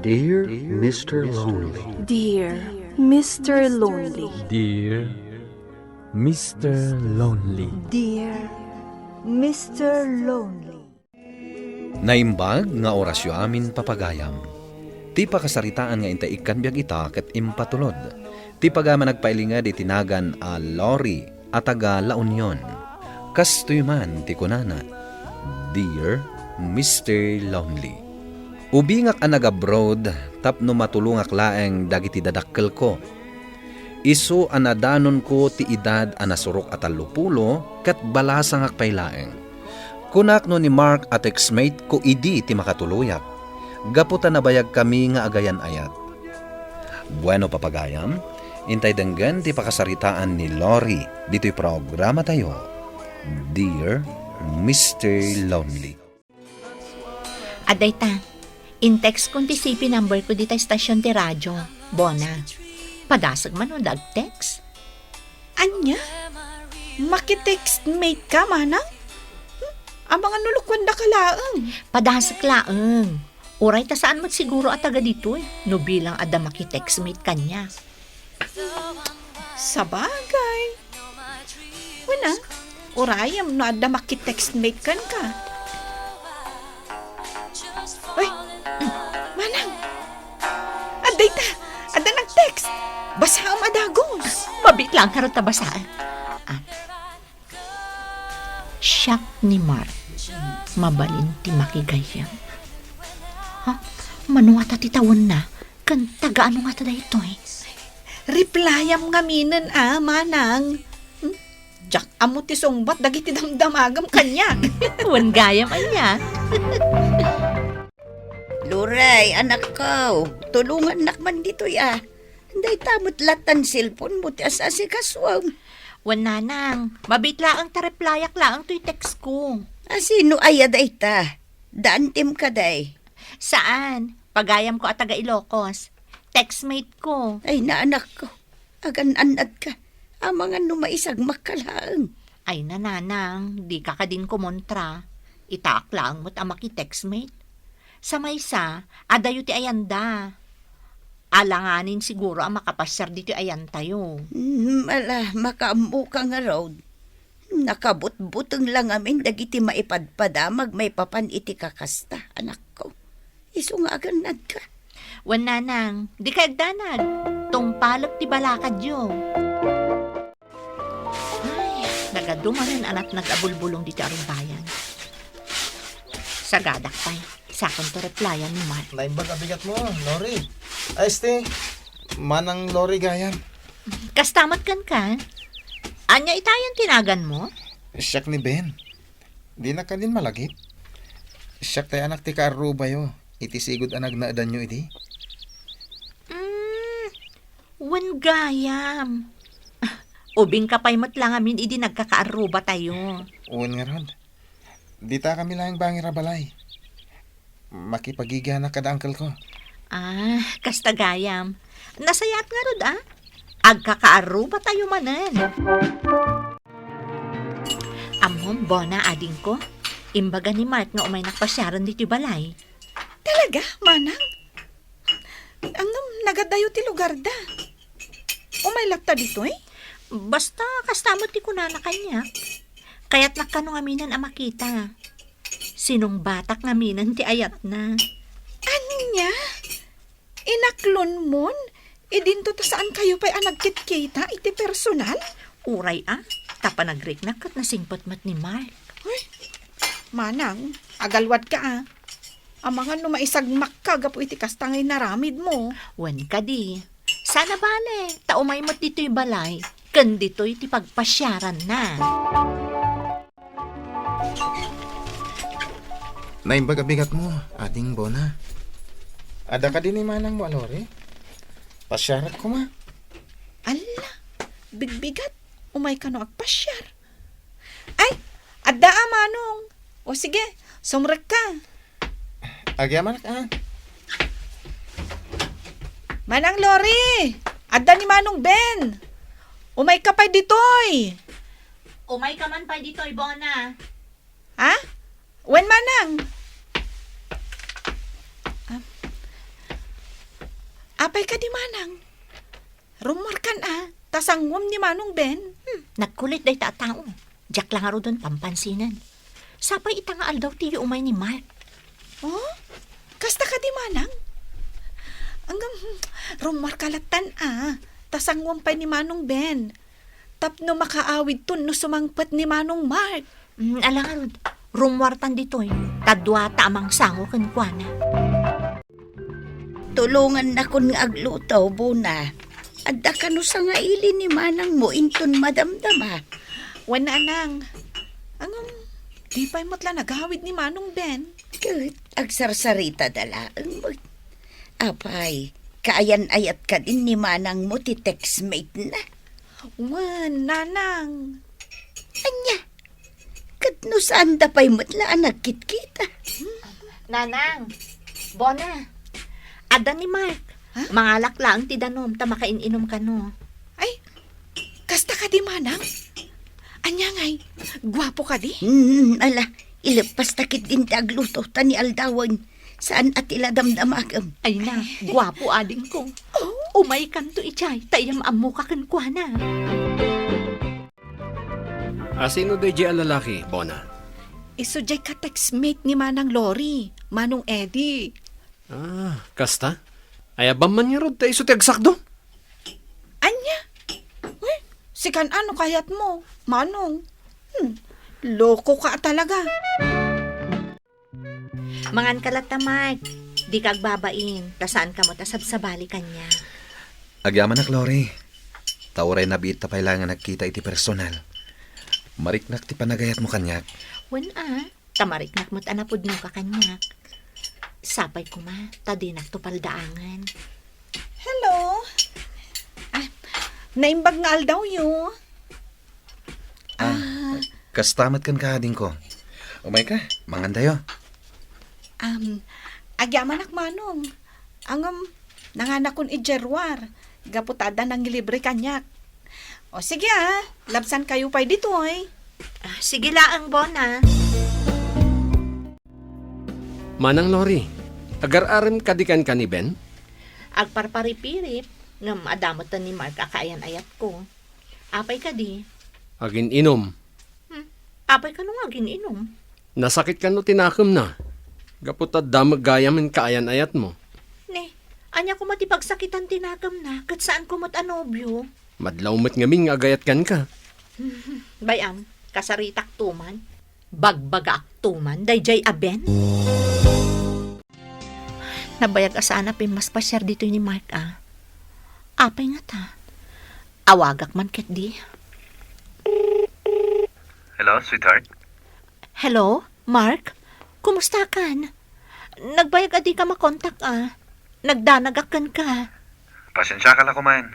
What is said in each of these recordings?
Dear Mr. Lonely. Dear Mr. Lonely. Dear Mr. Lonely. Dear Mr. Lonely. Naimbag nga orasyo amin papagayam. Ti pakasaritaan nga intaikan biag ita ket impatulod. Ti pagama nagpailingad itinagan a Lori at taga La Union. Kastoy man ti kunana. Dear Mr. Lonely. Ubingak ang nag-abroad tapno matulungak laeng dagiti dadakkel ko. Isu anadanon ko ti edad anasurok at alupulo kat balasang akpay laeng. Kunak no ni Mark at ex-mate ko idi ti makatuluyak. Gaputa na bayag kami nga agayan ayat. Bueno papagayam, intay denggan ti pakasaritaan ni Lori dito'y programa tayo. Dear Mr. Lonely. Aday ta, in-text kong ti CP number ko dita stasyon ti radyo. Bona, padasag man o dag-text. Anya? Makitext mate ka, manang? Ang mga nulukwan da ka laang. Padasag laeng. Uray ta saan magsiguro at taga dito eh. No bilang ada makitext mate kanya. Sabagay. Wala, urayam no ada makitext mate kan ka. Uy, manang. Aday ta, ada nag-text. Basa ang adagos. Mabit lang karot tabasaan. Siyak ni Mark. Mabalin ti makigayam. Ha? Mano nga titawan na? Kan taga ano nga tada ito eh? Replyam nga minen manang. Jack amo ti sungbat dagiti damdamagam kanya. Wan gayam anya. Luray, anak ko. Tulungan nakman dito ya. Hindi tamot latan cellphone mo ti asasi kaswang. Wan nanang. Mabit lang ta-replyak lang to'y text ko. Asino ay aday ta? Daan tim ka day. Saan? Pagayam ko at taga Ilocos. Textmate ko. Ay na anak ko. Agan-anad ka. Ang mga numaisag makalaang. Ay nananang, di ka kadin kumontra. Itaak lang mo't ang makitextmate. Sa maysa, adayo ti ayanda. Alanganin siguro ang makapasyar dito ayan tayo. Ala, makaamu ka nga road. Nakabut-butong lang amin dagiti maipadpadamag may papan iti kakasta, anak ko. Isu nga aganad ka. Wan nanang, di ka agdanad. Tungpalak ti balakad yo. Ay, nagadumanan anak nag-abulbulong dito arong bayan. Sagadak pa'y. Sakon to replyan ni Mark. Naimbag abigat mo, Lori. Ay, manang Lori gayam. Kastamat kan ka? Anya itayan tinagan mo? Siyak ni Ben. Di na ka din malagip. Siyak tayo anak ti kaaruba yo. Iti sigod anag na adan nyo iti. Wan gayam. Ubing kapay mo't lang amin idi nagkakaaruba tayo. Uwan nga rod. Di ta kami lang bangira balay. Makipagiga na kada uncle ko. Kasta gayam. Nasayat nga rod Agkakaaruba tayo manan. Amom, bona ading ko. Imbaga ni Mark nga umay nakpasyaran dito balay. Talaga, manang? Ang nagadayo ti lugar da. Umay lakta dito eh? Basta kastamot ti kunana kanya. Kaya't nakano ngaminan ang makita. Sinong batak ngaminan ti ayat na. Anya? Inaklon mon? Idinto to saan kayo pa'y nagkitkita iti personal? Uray tapa nag-break na kat nasingpot mat ni Mark. Uy, manang, agalwad ka Ang mga numaisagmak ka gapo iti kastangay naramid mo. Wan ka di. Sana bale, taumay mat dito'y balay. Kan dito'y ti pagpasyaran na. Naimbag abigat mo, ading bona. Ada ka din ni manang mo, Lori? Pasyarat ko ma. Ala, bigbigat. Umay ka no agpasyar. Ay, adda manong. O sige, sumrek ka. Agyaman ka. Manang Lori, adda ni Manong Ben. Umay ka pa'y ditoy. Umay ka man pa dito'y bona. Ha? Wen manang? Apay ka di manang. Rumor kan tasangwam ni Manong Ben. Nagkulit day tatao. Jack lang aro doon pampansinan. Sapay itangaal daw tiyo umay ni Mark. Oh, kasta ka di manang. Hanggang rumor kalatan tasangwam pa ni Manong Ben. Tapno makaawid ton no sumangpat ni Manong Mark. Alang arod, rumwartan dito tadwa tamang sango kan kuana. Tulungan na kun nga aglutaw, Buna. Adda ka no sa nga ili ni manang mo inton madamdama. Wana nang. Angam, di pa'y matla nagawid ni Manong Ben. Kat, agsarsarita dalaang mo. Apay, kaayan ayat ka din ni manang mo ti textmate na. Wan, nanang. Anya, kat no saan da pa'y matla nagkit-kita. Nanang, Bona, ada ni Mark. Mangalak lang ti danom ta makaininom ka no. Ay, kasta ka di manang. Anya ngay, gwapo ka di. Ala, ilipas takit din ti agluto ta ni aldawan. Saan at iladamdamagam. Ay na, gwapo ading ko. Umay kan to ichay, tayam amo ka kan kuana. Sino day ang lalaki, Bona? Iso jay ka textmate ni Manang Lori, Manong Eddie. Kasta? Ayabam man niya rod, tayo so tiagsakdo. Anya? Uy, sikan ano kayat mo, Manong? Loko ka talaga. Mangan kalat ta Mark, di kag babain, tasaan ka mo tasabsabali kanya. Agyaman nak, Lori. Tauray na biit tapay lang nga nagkita iti personal. Mariknak ti panagayat mo kanyak. Wen tamariknak mo't anapod mo ka kanyak. Sapay ko ma, tadinak to paldaangan. Hello? Naimbag nga aldaw yo. Kastamat kan kahading ko. Umay ka, mangandayo. Agyaman ak Manong. Angam, nanganakon ijerwar. Gaputada ng libre kanyak. O sige labsan kayo pa'y dito Sige laang Bona. Manang Lori, agar-aram kadikan ka ni Ben? Agparparipirip, ngam adamot ni Mark akaayan ayat ko. Apay ka di. Agin inom. Apay ka nung agin inom. Nasakit ka no tinakam na. Gaputad damag gayamin kaayan ayat mo. Ne, anya ko matipagsakitan tinagam na, kat saan ko mat anobyo. Madlaw mat ngaming agayat kan ka. Bayam, kasaritak tuman. Bagbagak tuman, dayjay aben. Nabayag asana mas pasyar dito ni Mark Apay nga ta. Awagak man ket di. Hello, sweetheart? Hello, Mark? Kumusta kan? Nagbayag adi ka makontak Nagdanagakan ka. Pasensya ka lang kumain.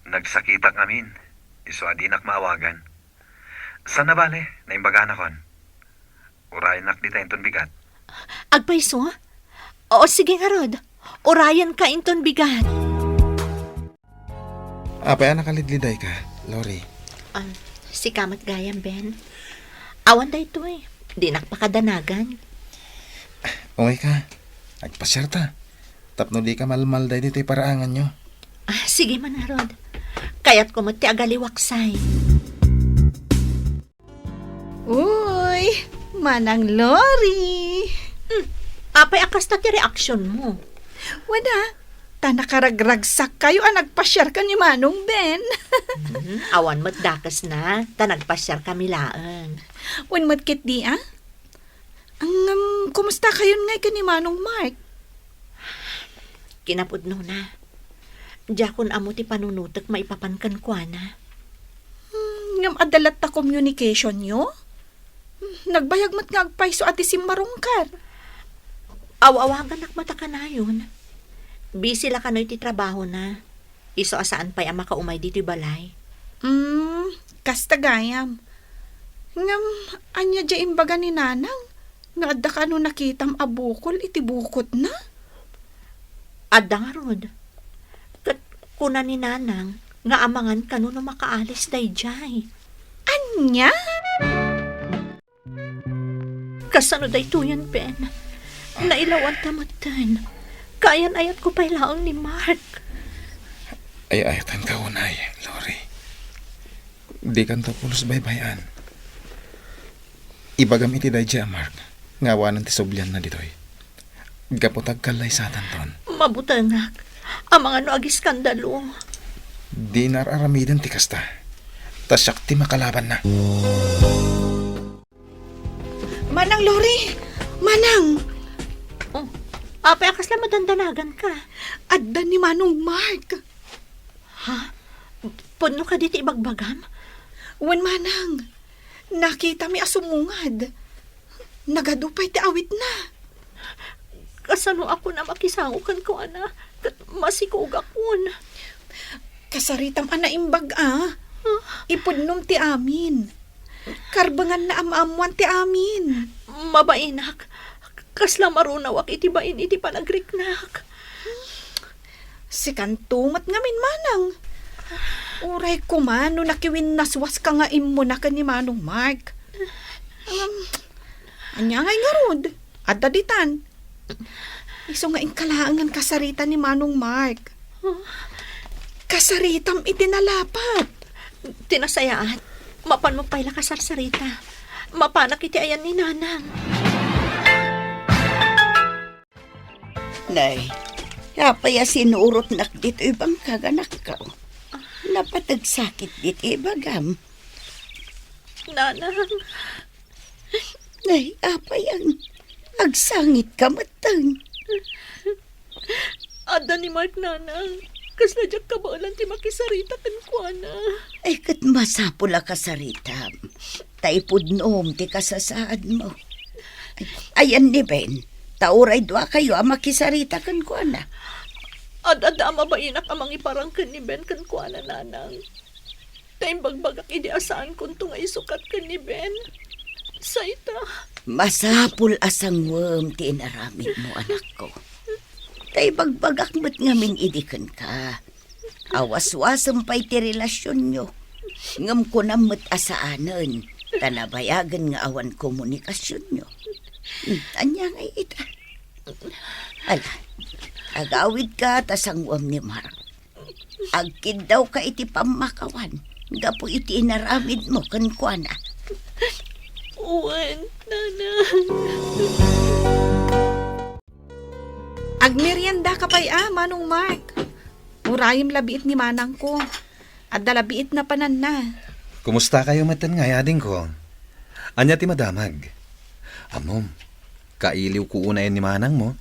Nagsakitak amin. Iso adinak maawagan. Sana bale, naimbagan akon. Urayan nak di tayong bigat. Agpaiso? Oo, sige nga Rod. Urayan ka inton bigat. Apay nakalidliday ka, Lori. Si Kamat Gayam, Ben. Awan da ito Di nakpakadanagan. Umay ka, nagpasyarta. Tapno di ka malmal day dito'y paraangan nyo. Sige man nga Rod. Kaya't kumati agaliwaksay. Uy, Manang Lori. Apay akas na ti reaksyon mo. Wala, tanakaragragsak kayo nagpasyar ka ni Manong Ben. Awan mo't dakas na, tanagpasyar kami laan. Wen madkit di kumusta kayo ngay ka ni Manong Mark? Kinapudno na. Jakon amo ti panunutak maipapankan kwa na. Ngam adalat ta communication nyo? Nagbayag mat nga agpaiso ati simmarungkar. Awawagan nakmata ka na yun. Busy la kanoy ti trabaho na. Iso asaan pa'y ama ka umay dito balay. Kasta gayam. Ngam, anya dya imbaga ni Nanang. Nga adda ka no nakitam abukol, iti bukot na. Adda nga Rod. Kat kuna ni Nanang, nga amangan ka no makaalis dayjay. Anya? Kasano day to yan, Ben? Nailawan tamatan. Kayan ayat ko pa'y laong ni Mark. Ay ayatan ka unay, Lori. Di kan to pulos baybayan. Ibagam iti dayja, Mark. Ngawanan ti soblyan na ditoy. Gapotag kalay sa ton. Mabutangak. Ang mga no agiskandalo. Di nararamidan ti kasta. Tasyak ti makalaban na. Manang Lori! Manang! Oh, apay akas lang madandanagan ka. Adda ni Manong Mark. Ha? Puno ka dito ibagbagam? Wan manang. Nakita mi asumungad. Nagadupay ti awit na. Kasano ako na makisangukan ko, ana? Kat masikog akon. Kasaritam ana imbag Ipudnom ti amin. Karbangan na amamuan ti amin. Mabainak. Kasla marunaw ak iti bain iti panagriknak. Si kantumat ngamin manang. Uray ko man, no nakiwin naswas ka nga imo na ka ni Manong Mark. Anya ngay nga rod. At daditan. Iso nga inkalaangan kasarita ni Manong Mark. Kasaritam itinalapat. Tinasayaan. Mapan mo pa'y lakasarsarita. Mapanak iti ayan ni Nanang. Nay, kapaya sinurot nak dito ibang kaganak ka. Napatag sakit dito ibagam. Nanang. Nay, apayang agsangit ka matang. Ada ni Mark, Nanang. Kasla dyak kabaulan ti makisarita kan ko, ana. Ay kat masapula ka sarita. Taipudnom ti kasasaad mo. Ayan ni Ben. Tauray dua kayo ang makisarita kan ko, ana. Ada mabainak amang iparangkan ni Ben kan ko, ana, Nanang. Taimbagbagak ideasaan kung nga isukat kan ni Ben. Saita. Masapul asang ti inaramid mo, anak ko. Taibagbagak mo't ngamin idikan ka. Awas-wasam pa'y ti relasyon nyo. Ngam ko na mo't asaanan. Tanabayagan nga awan komunikasyon nyo. Anya nga ita. Ala, agawid ka tasangwam ni Mark. Agkid daw ka iti pamakawan. Gapo iti inaramid mo kan kuana. Uwan, Nanang. Agmerienda ka pa'y Manong Mark. Urayim labiit ni Manang ko. At dalabiit na panan na. Kumusta kayo matan nga yading ko? Anya ti madamag. Amom, kailiw ko unayan ni Manang mo.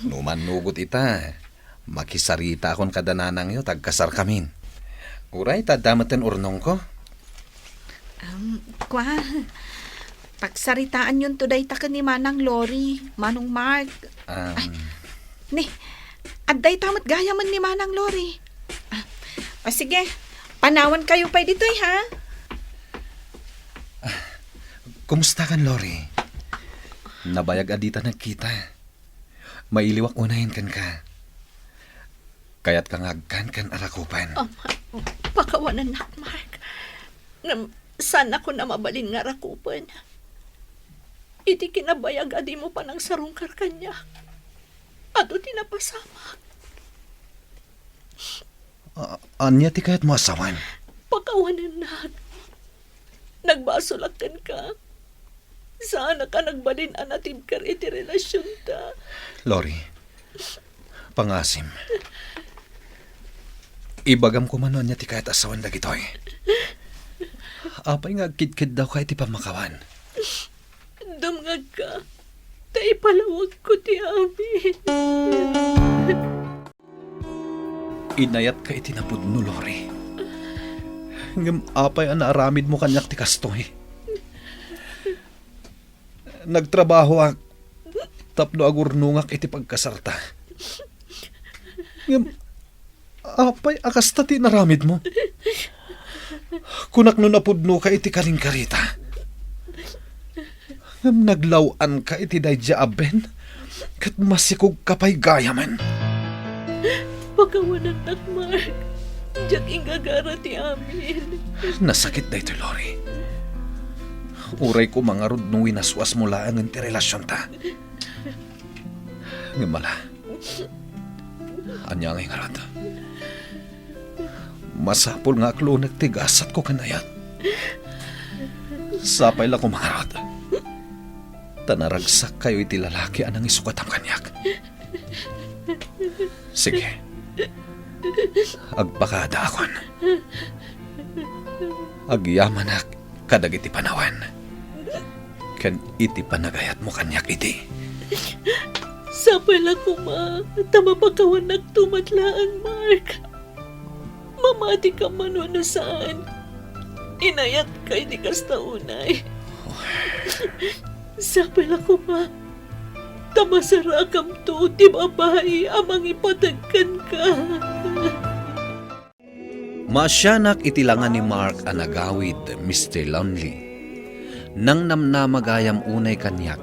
Numan nugot ita. Makisarita akon kadananang yo, tagkasar kamin. Uray, tadamatan urnong ko. Kwa, pagsaritaan yun today ta ka ni Manang Lori, Manong Mark. Ni, aday tamat gaya man ni Manang Lori. Sige, panawan kayo pa dito ha? Kumusta kan, Lori? Nabayag adita nagkita. Mailiwak unahin kan ka. Kaya't kangagkan kan arakupan. Pakawanan nak, Mark. Sana ko na mabalin nga rakupan. Iti kinabayag adi mo pa ng sarungkar kanya. Ato tinapasama. Anya ti kaya't mo asawan? Pakawanan na. Nagbasulakan ka. Sana ka nagbalin anatib ka iti relasyon ta. Lori, pangasim. Ibagam ko man anya ti kaya't asawan dagitoy. Apay nga kit-kit daw ka iti pamakawan. Damngag ka. Tay palawag ko ti amin. Inayat ka iti napudno, Lori. Ngam apay ang naaramid mo kanyak ti kastoy. Nagtrabaho ak. Tapno agurnungak iti pagkasarta. Ngam apay akasta ti naramid mo. Kunak no napudno ka iti karingkarita. Ngam naglawan ka iti dayja aben. Kat masikog ka pa'y gayaman. Pakawanan nak, Mark. Diyak ingagara ti amin. Nasakit na ito, Lori. Uray ko mga rod nung winaswas mo lang ang ti relasyon ta. Ngamala, Anya nga ingarat. Masapol nga aklo nagtigasat ko kanayat. Sapay la kumarat. Tanaragsak kayo iti lalaki anang isukat ang kanyak. Sige. Agpakada akon. Agyaman na kadag iti panawan. Kan iti panagayat mo kanyak iti. Sapay lang ko, ma. Tama pa kawan nagtumatlaan, Mark. Mamati ka man na saan. Inayat kay di kasta unay. Sapay lang ko, ma. Tama sa rakam to, di babae, amang ipatagkan ka. Masyanak itilangan ni Mark ang nagawid, Mr. Lonely. Nang namnamagayam unay kanyak.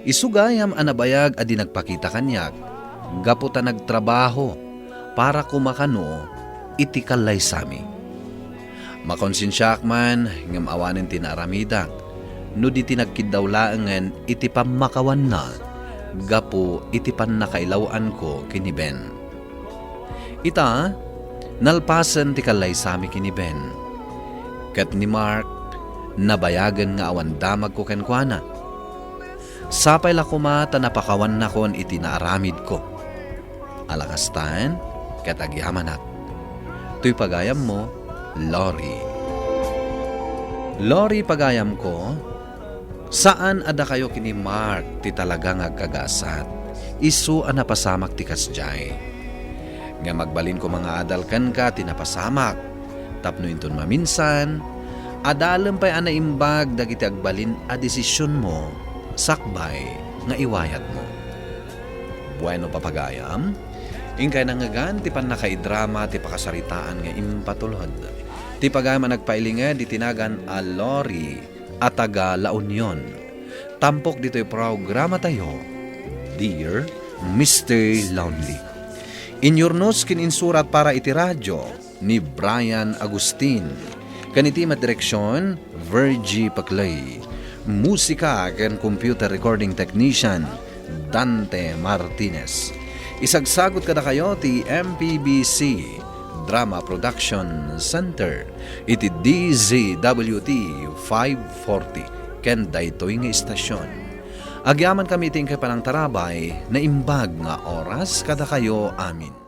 Isugayam anabayag adi nagpakita kanyak, gaputa nagtrabaho para kumakano iti kalay sami. Makonsensyak man ngam awanin tinaramidak, no di tinagkidawlaangan iti pamakawan na, gapo iti pannakailawaan ko kini Ben. Ita, nalpasan ti kalay sami kini Ben. Kat ni Mark, nabayagan nga awan damag ko kenkwana. Sapay la kumata napakawan na kon iti naaramid ko. Alakastan, katagyamanat. Tuy pagayam mo, Lori. Lori pagayam ko, saan ada kayo kini Mark ti talagang agkagasat? Isu ang napasamak ti kasjay. Nga magbalin ko mga adalkan ka ti napasamak. Tapno inton maminsan, adalem pa'y anaimbag dagiti agbalin a desisyon mo, sakbay nga iwayat mo. Bueno papagayam, ingkay nangagan ti panakaidrama ti pakasaritaan nga impatulod. Ti pagayam nagpailinga di tinagan a Lori at taga La Union. Tampok dito'y programa tayo, Dear Mr. Lonely. Inyornos kininsurat para iti radyo ni Brian Agustin. Kaniti madireksyon, Virgie Paclay. Musika ken computer recording technician, Dante Martinez. Isagsagot kada kayo ti MPBC Drama Production Center iti DZWT 540 ken daytoy nga istasyon. Agyaman kami ting kay panang tarabay na imbag nga oras kada kayo amin.